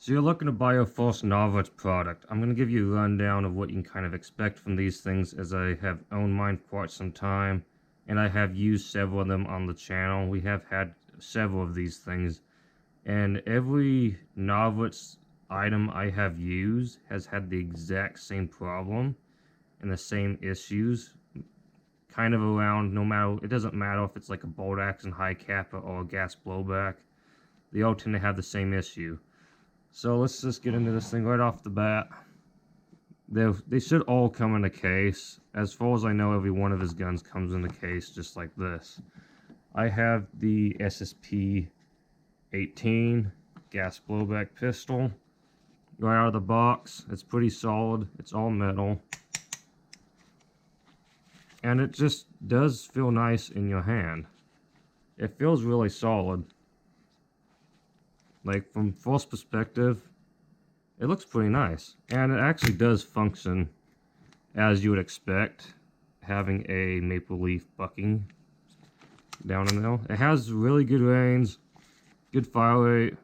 So you're looking to buy your first Novritsch product. I'm going to give you a rundown of what you can kind of expect from these things, as I have owned mine for quite some time, and I have used several of them on the channel. We have had several of these things, and every Novritsch item I have used has had the exact same problem and the same issues, kind of around, no matter, it doesn't matter if it's like a bolt action, high capper, or a gas blowback. They all tend to have the same issue. So let's just get into this thing right off the bat. They should all come in a case. As far as I know, every one of his guns comes in a case just like this. I have the SSP-18 gas blowback pistol. Right out of the box, it's pretty solid. It's all metal. And it just does feel nice in your hand. It feels really solid. Like, from first perspective, it looks pretty nice. And it actually does function as you would expect, having a maple leaf bucking down in there. It has really good range, good fire rate.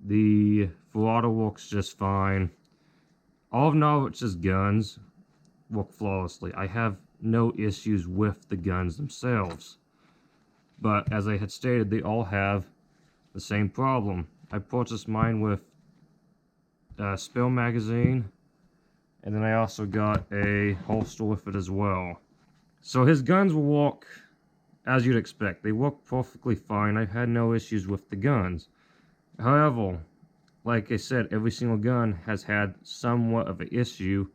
The throttle works just fine. All of Novritsch's guns work flawlessly. I have no issues with the guns themselves. But as I had stated, they all have the same problem. I purchased mine with a spill magazine, and then I also got a holster with it as well. So his guns will work as you'd expect. They work perfectly fine. I've had no issues with the guns. However, like I said, every single gun has had somewhat of an issue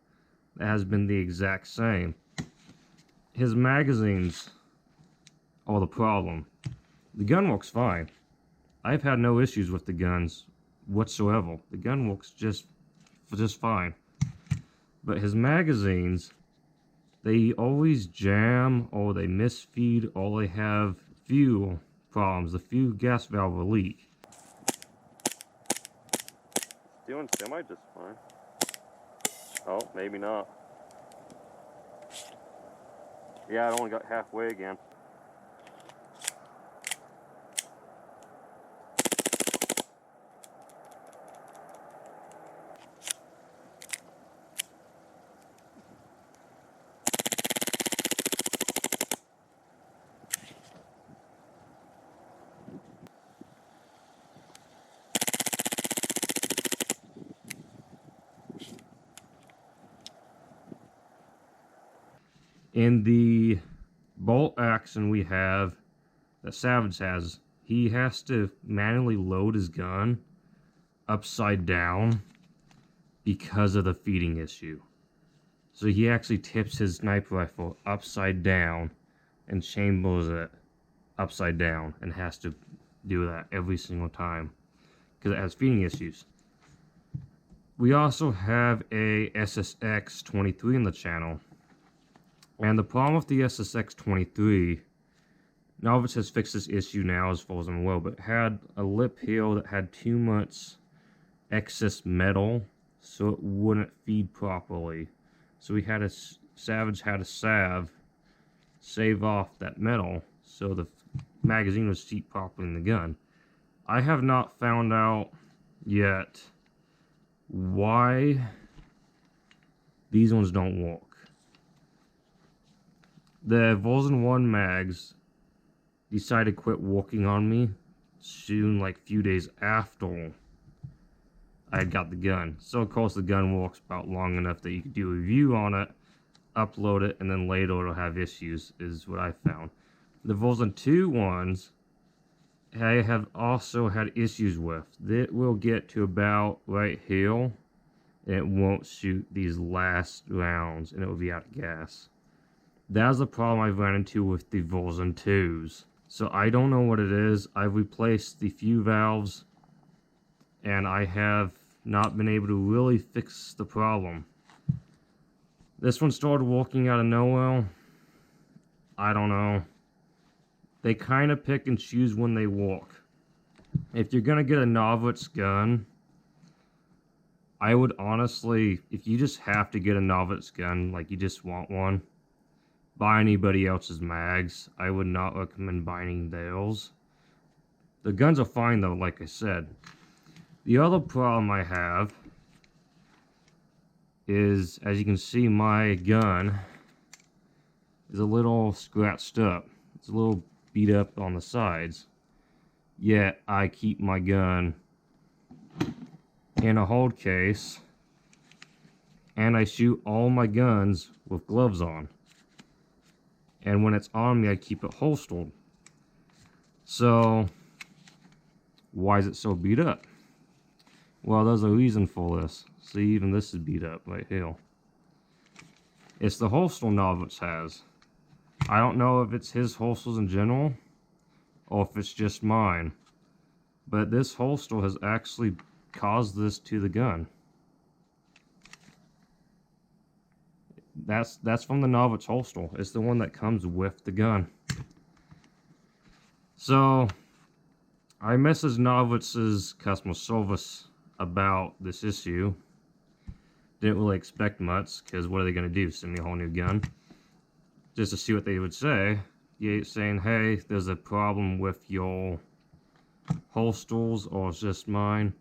that has been the exact same. His magazines are the problem. The gun works fine. I've had no issues with the guns whatsoever. The gun works just fine. But his magazines, they always jam, or they misfeed, or they have fuel problems. The fuel gas valve will leak. Doing semi just fine. Oh, maybe not. Yeah, I only got halfway again. In the bolt action we have, that Savage has, he has to manually load his gun upside down because of the feeding issue. So he actually tips his sniper rifle upside down and chambers it upside down, and has to do that every single time because it has feeding issues. We also have a SSX-23 in the channel. And the problem with the SSX-23, Novritsch has fixed this issue now as far as I'm aware, but it had a lip here that had too much excess metal, so it wouldn't feed properly. So we had Savage had a save off that metal, so the magazine would seat properly in the gun. I have not found out yet why these ones don't work. The version 1 mags decided to quit working on me soon, like a few days after I got the gun. So of course the gun works about long enough that you can do a review on it, upload it, and then later it'll have issues, is what I found. The version 2 ones I have also had issues with. It will get to about right here, and it won't shoot these last rounds, and it will be out of gas. That's the problem I've run into with the version 2s. So I don't know what it is. I've replaced the few valves, and I have not been able to really fix the problem. This one started working out of nowhere. I don't know. They kind of pick and choose when they work. If you're going to get a Novritsch gun, I would honestly, if you just have to get a Novritsch gun, like you just want one, buy anybody else's mags. I would not recommend buying theirs. The guns are fine though, like I said. The other problem I have is, as you can see, my gun is a little scratched up. It's a little beat up on the sides. Yet I keep my gun in a hold case, and I shoot all my guns with gloves on. And when it's on me, I keep it holstered. So, why is it so beat up? Well, there's a reason for this. See, even this is beat up right here. It's the holster Novritsch has. I don't know if it's his holsters in general, or if it's just mine. But this holster has actually caused this to the gun. That's from the Novritsch holster. It's the one that comes with the gun. So, I messaged Novritsch's customer service about this issue. Didn't really expect much, because what are they going to do? Send me a whole new gun? Just to see what they would say. Yeah, saying, hey, there's a problem with your holsters, or it's just mine.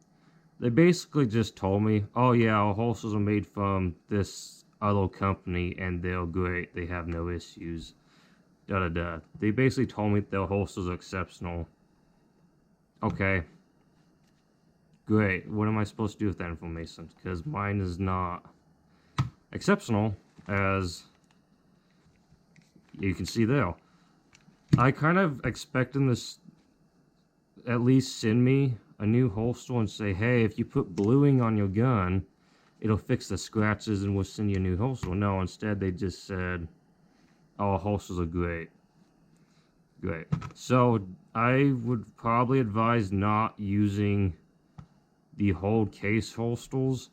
They basically just told me, oh yeah, our holsters are made from this other company, and they're great. They have no issues. Da-da-da. They basically told me their holsters are exceptional. Okay. Great. What am I supposed to do with that information? Because mine is not exceptional, as you can see there. I kind of expect them to at least send me a new holster and say, hey, if you put bluing on your gun, it'll fix the scratches and we'll send you a new holster. No, instead they just said, oh, holsters are great. Great. So I would probably advise not using the hold case holsters.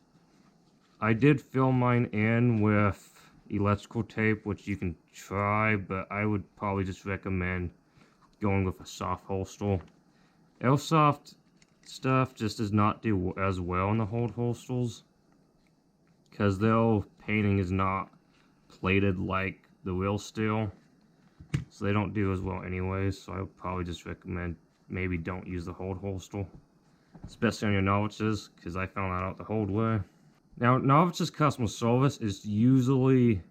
I did fill mine in with electrical tape, which you can try, but I would probably just recommend going with a soft holster. Airsoft stuff just does not do as well in the hold holsters, because their painting is not plated like the real steel, so they don't do as well anyways. So I would probably just recommend maybe don't use the hold holster, especially on your Novritsch's, because I found that out the hard way. Now, Novritsch's customer service is usually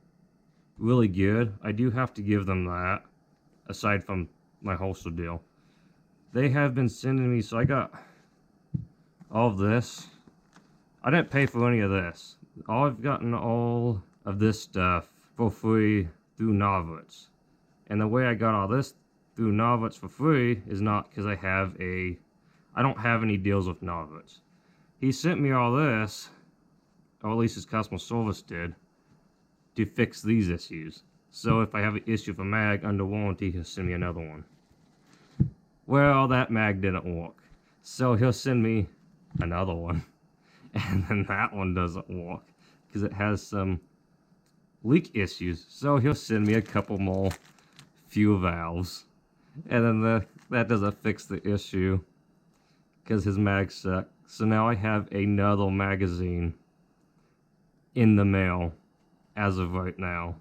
really good. I do have to give them that, aside from my holster deal. They have been sending me, so I got all of this. I didn't pay for any of this. I've gotten all of this stuff for free through Novritsch. And the way I got all this through Novritsch for free is not because I don't have any deals with Novritsch. He sent me all this, or at least his customer service did, to fix these issues. So if I have an issue with a mag under warranty, he'll send me another one. Well, that mag didn't work, so he'll send me another one. And then that one doesn't work, because it has some leak issues. So he'll send me a couple more fuel valves. And then that doesn't fix the issue, because his mag suck. So now I have another magazine in the mail as of right now,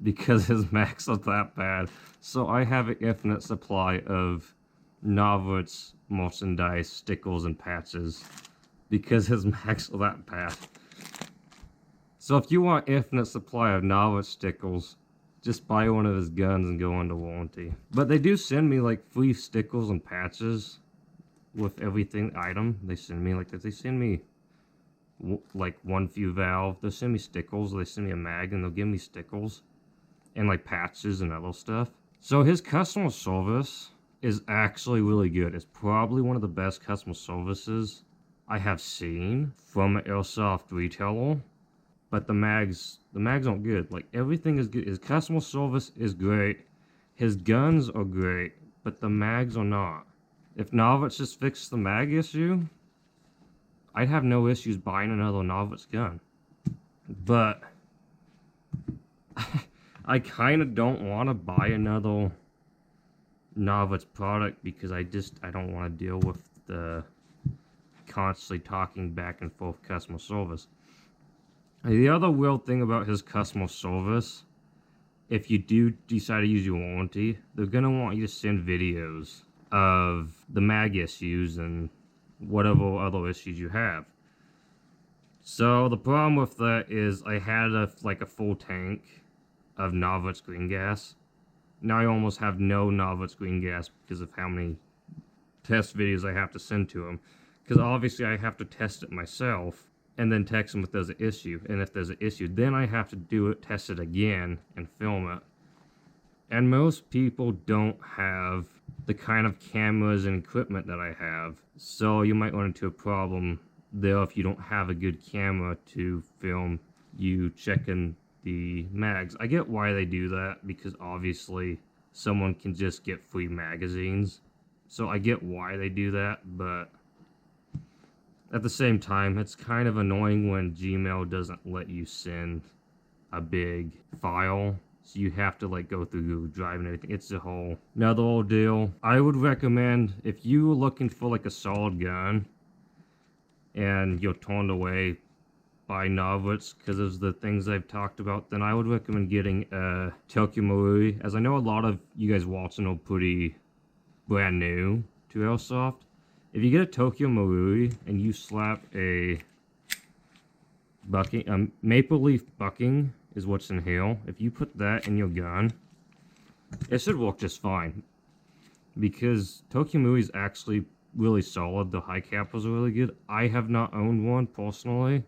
because his mags are that bad. So I have an infinite supply of Novritsch merchandise, stickers, and patches, because his mags are that bad. So if you want infinite supply of Novritsch stickers, just buy one of his guns and go under warranty. But they do send me like free stickers and patches with everything item they send me. Like, they send me like one fuel valve, they'll send me stickers, they send me a mag, and they'll give me stickers and like patches and other stuff. So his customer service is actually really good. It's probably one of the best customer services I have seen from an airsoft retailer. But the mags aren't good. Like, everything is good. His customer service is great. His guns are great, but the mags are not. If Novritsch just fixed the mag issue, I'd have no issues buying another Novritsch gun. But I kind of don't want to buy another Novritsch product, because I don't want to deal with the constantly talking back and forth customer service. The other weird thing about his customer service, if you do decide to use your warranty, they're going to want you to send videos of the mag issues and whatever other issues you have. So the problem with that is I had like a full tank of Novritsch green gas. Now I almost have no Novritsch green gas because of how many test videos I have to send to them. Because obviously I have to test it myself and then text them if there's an issue. And if there's an issue, then I have to do it, test it again, and film it. And most people don't have the kind of cameras and equipment that I have. So you might run into a problem there if you don't have a good camera to film you checking the mags. I get why they do that, because obviously someone can just get free magazines. So I get why they do that, but at the same time, it's kind of annoying when Gmail doesn't let you send a big file. So you have to like go through Google Drive and everything. It's a whole another old deal. I would recommend, if you were looking for like a solid gun and you're turned away by Novritsch because of the things I've talked about, then I would recommend getting a Tokyo Marui, as I know a lot of you guys watching are pretty brand new to airsoft. If you get a Tokyo Marui and you slap a bucking, maple leaf bucking is what's in here. If you put that in your gun, it should work just fine, because Tokyo Marui is actually really solid. The high capers are really good. I have not owned one personally,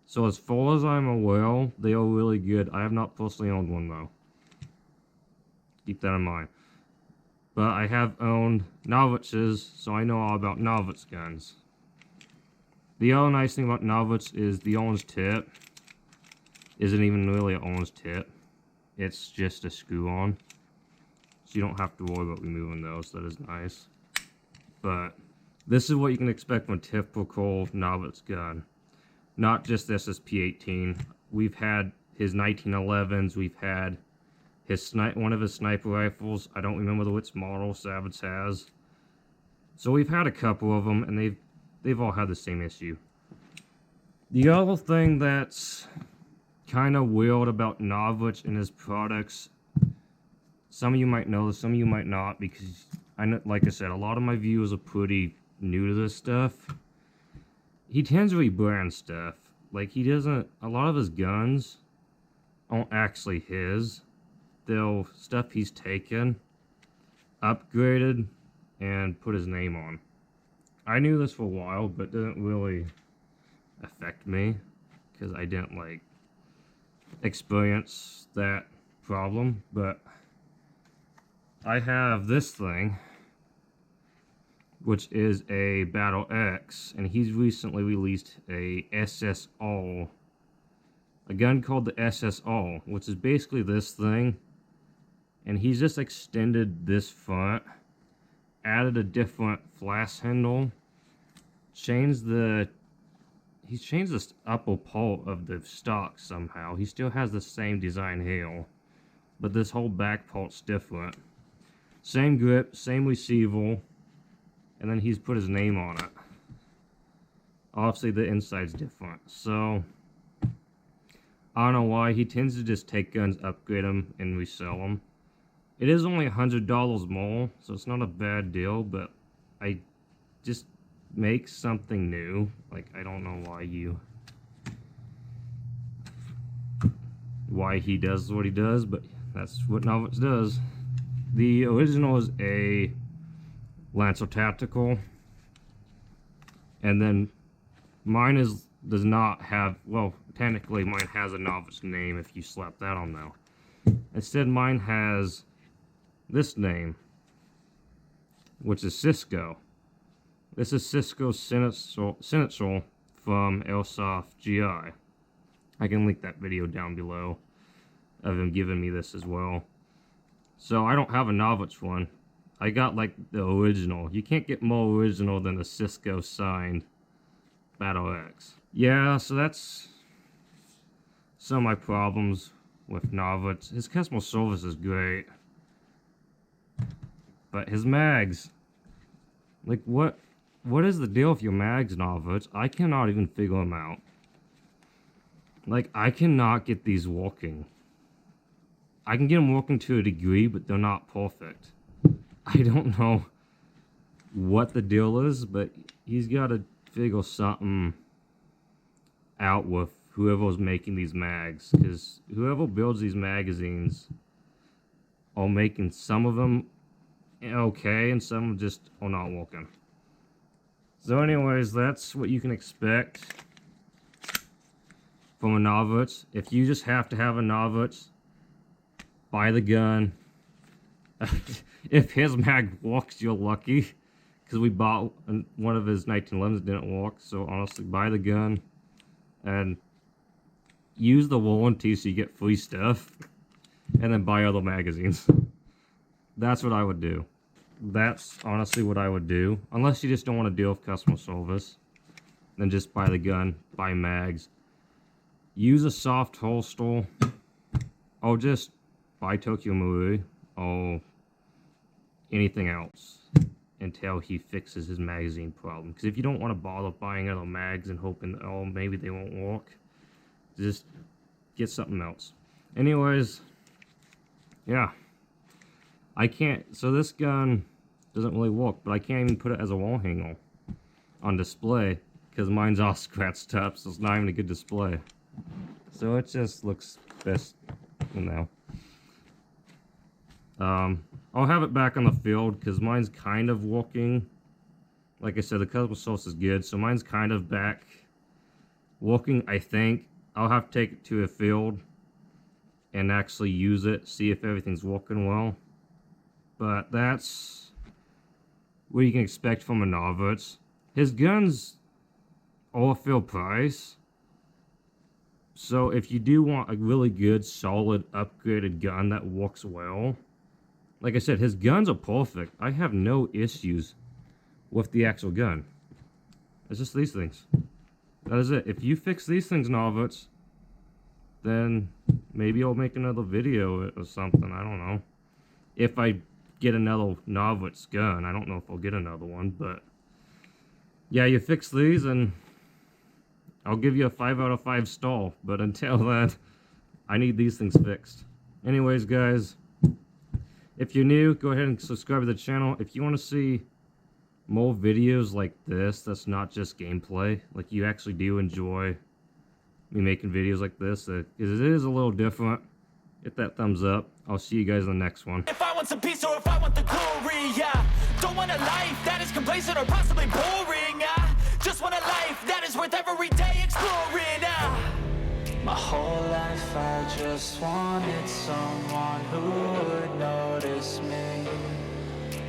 so as far as I'm aware, they are really good. I have not personally owned one though. Keep that in mind. But I have owned Novritsch's, so I know all about Novritsch guns. The other nice thing about Novritsch is the orange tip isn't even really an orange tip. It's just a screw-on, so you don't have to worry about removing those. That is nice. But this is what you can expect from a typical Novritsch gun. Not just this as P18. We've had his 1911s. We've had his one of his sniper rifles. I don't remember which model Savage has. So we've had a couple of them, and they've all had the same issue. The other thing that's kind of weird about Novritsch and his products, some of you might know this, some of you might not, because like I said, a lot of my viewers are pretty new to this stuff. He tends to rebrand stuff. Like, he doesn't, a lot of his guns aren't actually his. They're stuff he's taken, upgraded, and put his name on. I knew this for a while, but it didn't really affect me, because I didn't like experience that problem. But I have this thing, which is a Battle X, and he's recently released a SSR, a gun called the SSR, which is basically this thing, and he's just extended this front, added a different flash handle, he's changed the upper part of the stock somehow. He still has the same design here, but this whole back part's different. Same grip, same receiver, and then he's put his name on it. Obviously the inside's different, so I don't know why. He tends to just take guns, upgrade them, and resell them. It is only $100 more, so it's not a bad deal, but I just make something new. Like, I don't know why he does what he does, but that's what Novritsch does. The original is a Lancer Tactical, and then mine does not have, well, technically mine has a Novritsch name if you slap that on there. Instead, mine has this name, which is Cisco. This is Cisco's Seneschal from Airsoft GI. I can link that video down below of him giving me this as well. So I don't have a Novritsch one. I got like the original. You can't get more original than a Cisco signed Battle X. Yeah, so that's some of my problems with Novritsch. His customer service is great, but his mags, like what is the deal with your mags, Novritsch? I cannot even figure them out. Like, I cannot get these working. I can get them working to a degree, but they're not perfect. I don't know what the deal is, but he's got to figure something out with whoever's making these mags, because whoever builds these magazines are making some of them okay and some just are not working. So anyways, that's what you can expect from a Novritsch. If you just have to have a Novritsch, buy the gun. If his mag works, you're lucky, because we bought one of his 1911s, didn't work. So honestly, buy the gun and use the warranty so you get free stuff, and then buy other magazines. That's what I would do. That's honestly what I would do, unless you just don't want to deal with customer service. Then just buy the gun, buy mags, use a soft holster, or just buy Tokyo Marui or anything else until he fixes his magazine problem. Because if you don't want to bother buying other mags and hoping, oh, maybe they won't work, just get something else. Anyways, yeah. I can't, so this gun doesn't really work, but I can't even put it as a wall hanger on display because mine's all scratched up, so it's not even a good display. So it just looks best, you know. I'll have it back on the field because mine's kind of working. Like I said, the customer source is good, so mine's kind of back working, I think. I'll have to take it to a field and actually use it, see if everything's working well. But that's what you can expect from a Novritsch. His guns are a fair price. So if you do want a really good, solid, upgraded gun that works well, like I said, his guns are perfect. I have no issues with the actual gun. It's just these things. That is it. If you fix these things, Novritsch, then maybe I'll make another video or something. I don't know. If I get another Novritsch gun. I don't know if I'll get another one, but yeah, you fix these and I'll give you a 5 out of 5 star. But until then, I need these things fixed. Anyways, guys, if you're new, go ahead and subscribe to the channel. If you want to see more videos like this, that's not just gameplay, like you actually do enjoy me making videos like this, because it is a little different, hit that thumbs up. I'll see you guys in the next one. If I want some peace or if I want the glory, yeah. Don't want a life that is complacent or possibly boring, just want a life that is worth every day exploring, My whole life I just wanted someone who would notice me.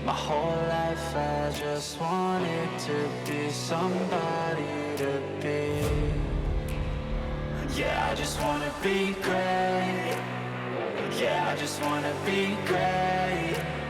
My whole life I just wanted to be somebody to be. Yeah, I just wanna be great. Yeah, I just wanna be great.